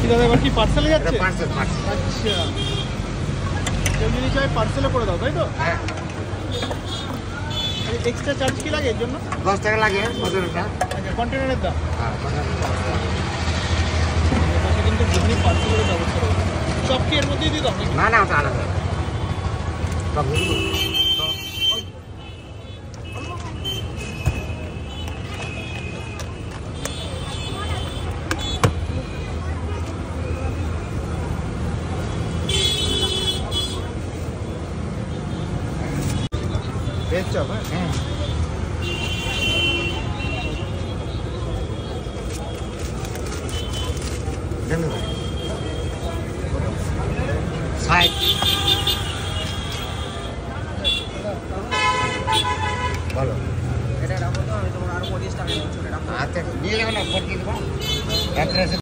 কি দাদা এবার কি পার্সেলে যাচ্ছে? Parcel parcel. আচ্ছা, কেউ যদি চাই পার্সেলও করে দাও, তাই তো? হ্যাঁ। এক্সট্রা চার্জ কি লাগে এর জন্য? 10 টাকা লাগে ওজনটা। আচ্ছা, কন্টেনারের দাম। হ্যাঁ, এটাকে কিন্তু ঘুগনি পার্সেলের ব্যবস্থা রয়েছে। সব কি এর মধ্যেই দিয়ে দাও নাকি? না না, ওটা আলাদা। সব কিছু ভেজ চপ। হ্যাঁ, ধন্যবাদ।